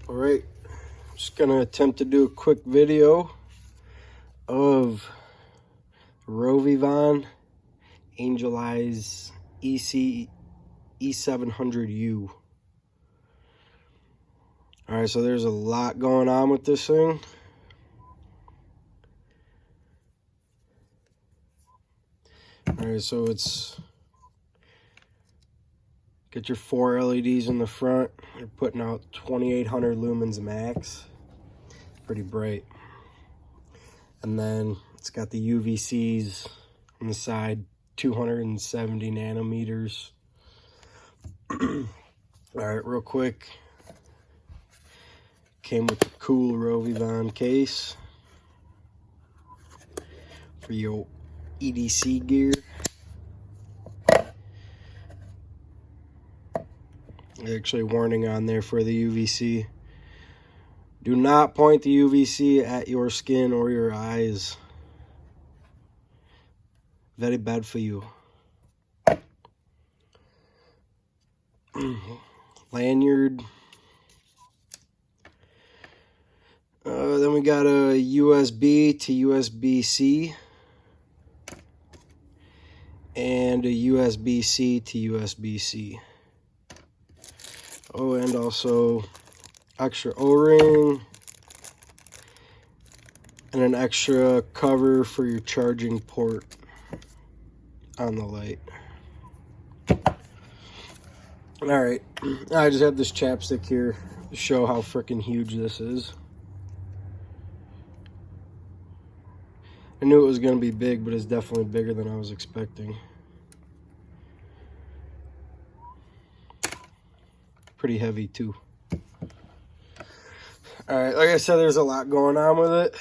All right, just gonna attempt to do a quick video of RovyVon Angel Eyes E700U. All right, so there's a lot going on with this thing. All right, so it's get your 4 LEDs in the front. They're putting out 2800 lumens max. Pretty bright. And then it's got the UVCs on the side, 270 nanometers. All right, real quick. Came with the cool RovyVon case for your EDC gear. Actually, warning on there for the UVC. Do not point the UVC at your skin or your eyes. Very bad for you. Lanyard. Then we got a USB to USB-C. And a USB-C to USB-C. Oh, and also extra O-ring and an extra cover for your charging port on the light. All right, I just have this chapstick here to show how freaking huge this is. I knew it was going to be big, but it's definitely bigger than I was expecting. Pretty heavy too. All right, like I said, there's a lot going on with it.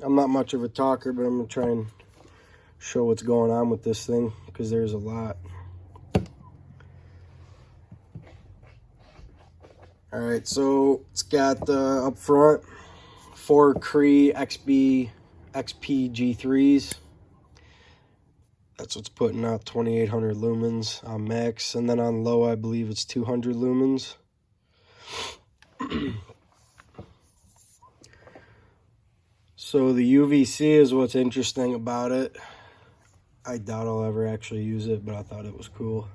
I'm not much of a talker, but I'm gonna try and show what's going on with this thing because there's a lot. All right, so it's got up front 4 Cree XP G3s. That's what's putting out 2800 lumens on max, and then on low I believe it's 200 lumens. So the UVC is what's interesting about it. I doubt I'll ever actually use it, but I thought it was cool.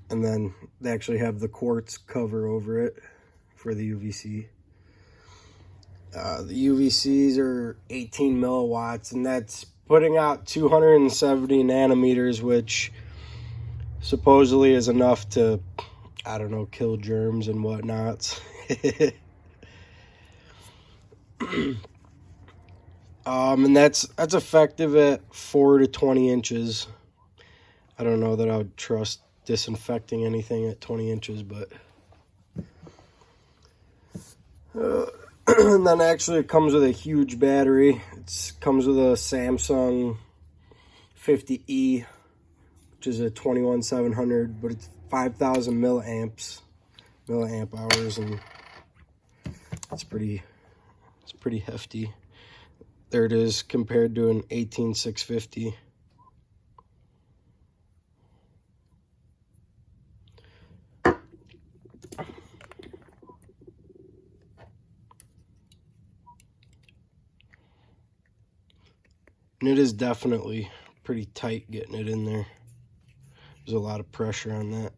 And then they actually have the quartz cover over it for the UVC. The UVCs are 18 milliwatts, and that's putting out 270 nanometers, which supposedly is enough to, I don't know, kill germs and whatnots. And that's effective at 4 to 20 inches. I don't know that I would trust disinfecting anything at 20 inches, but and then actually it comes with a huge battery. It comes with a Samsung 50E, which is a 21700, but it's 5000 milliamp hours, and it's pretty hefty. There it is compared to an 18650. And it is definitely pretty tight getting it in there. There's a lot of pressure on that.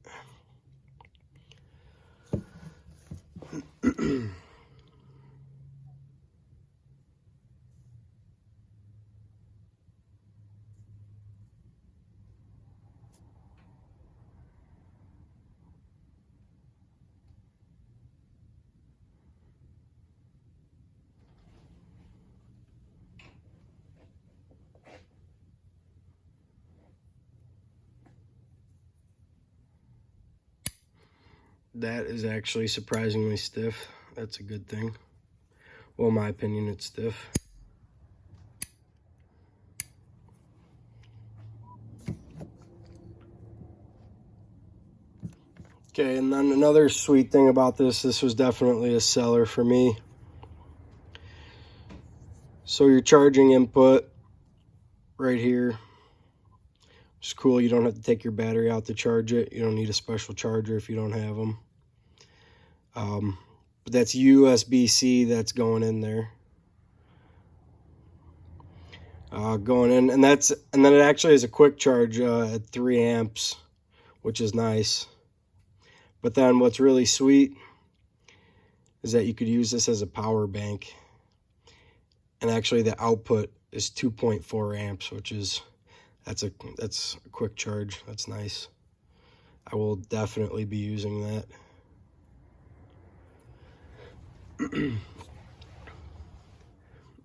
That is actually surprisingly stiff. That's a good thing. Well, in my opinion, it's stiff. Okay, and then another sweet thing about this was definitely a seller for me. So your charging input right here, which is cool. You don't have to take your battery out to charge it. You don't need a special charger if you don't have them. but that's USB-C that's going in there. Going in, and then it actually has a quick charge at 3 amps, which is nice. But then what's really sweet is that you could use this as a power bank, and actually the output is 2.4 amps, which is that's a quick charge. That's nice. I will definitely be using that.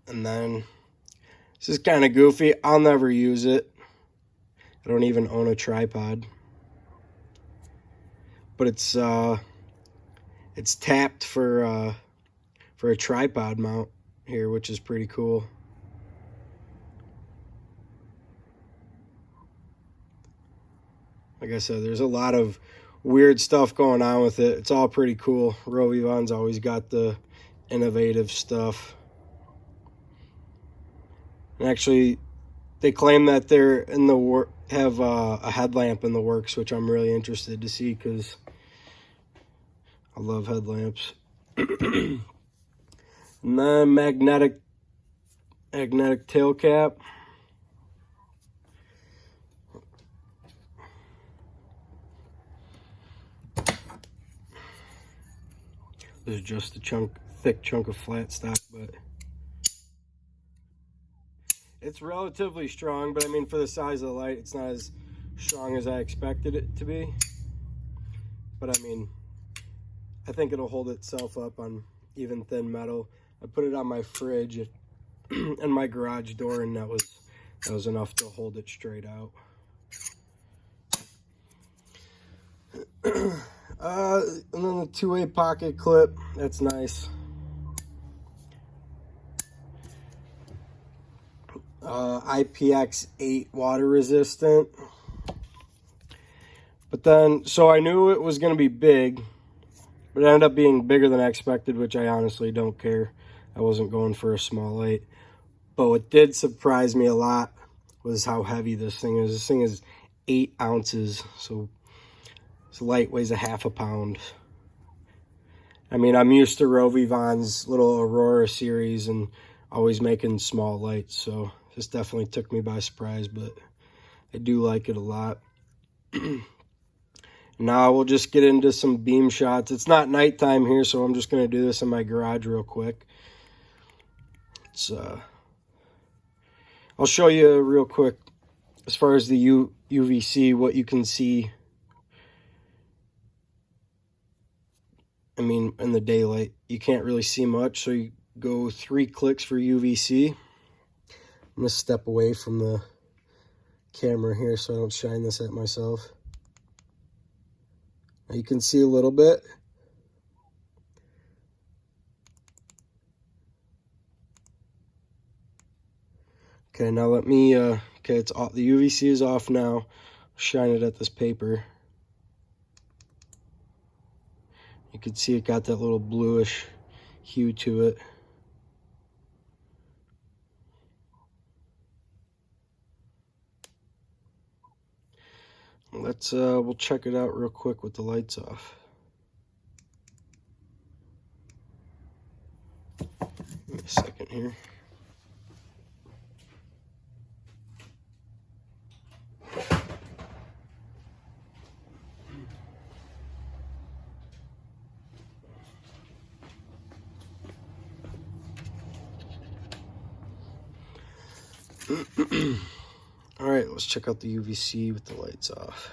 And then this is kind of goofy. I'll never use it. I don't even own a tripod. But it's tapped for a tripod mount here, which is pretty cool. Like I said, there's a lot of weird stuff going on with it. It's all pretty cool. RovyVon's always got the innovative stuff. And actually, they claim that they're in the have a headlamp in the works, which I'm really interested to see because I love headlamps. And then magnetic tail cap. There's just a thick chunk of flat stock, but it's relatively strong. But I mean, for the size of the light, it's not as strong as I expected it to be. But I mean, I think it'll hold itself up on even thin metal. I put it on my fridge and my garage door, and that was enough to hold it straight out. And then the 2-way pocket clip, that's nice. IPX8 water resistant. But then, so I knew it was going to be big, but it ended up being bigger than I expected, which I honestly don't care. I wasn't going for a small light. But what did surprise me a lot was how heavy this thing is. This thing is 8 ounces, so this light weighs a half a pound. I mean, I'm used to RovyVon's little Aurora series and always making small lights, so this definitely took me by surprise, but I do like it a lot. Now we'll just get into some beam shots. It's not nighttime here, so I'm just going to do this in my garage real quick. I'll show you real quick as far as the UVC, what you can see. I mean, in the daylight, you can't really see much, so you go 3 clicks for UVC. I'm going to step away from the camera here so I don't shine this at myself. Now you can see a little bit. Okay, now let me, okay, it's off. The UVC is off now. Shine it at this paper. You can see it got that little bluish hue to it. Let's, we'll check it out real quick with the lights off. Give me a second here. All right, let's check out the UVC with the lights off.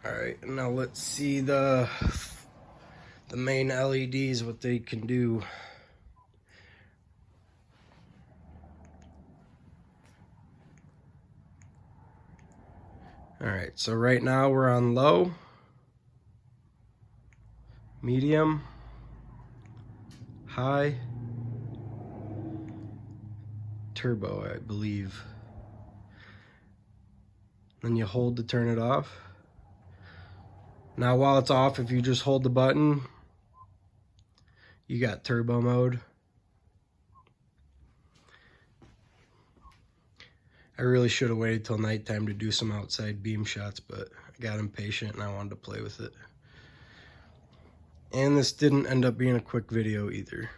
All right, now let's see the main LEDs, what they can do. All right, so right now we're on low. medium, high, turbo, I believe. Then you hold to turn it off. Now while it's off, if you just hold the button, you got turbo mode. I really should have waited till nighttime to do some outside beam shots, but I got impatient and I wanted to play with it. And this didn't end up being a quick video either.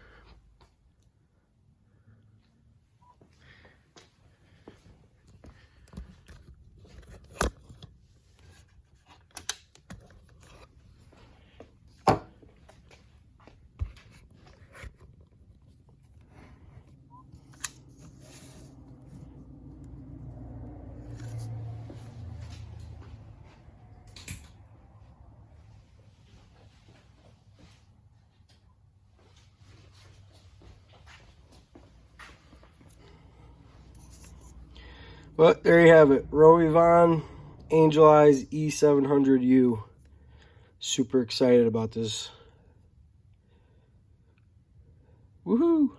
But there you have it, RovyVon Angel Eyes E700U. Super excited about this. Woohoo!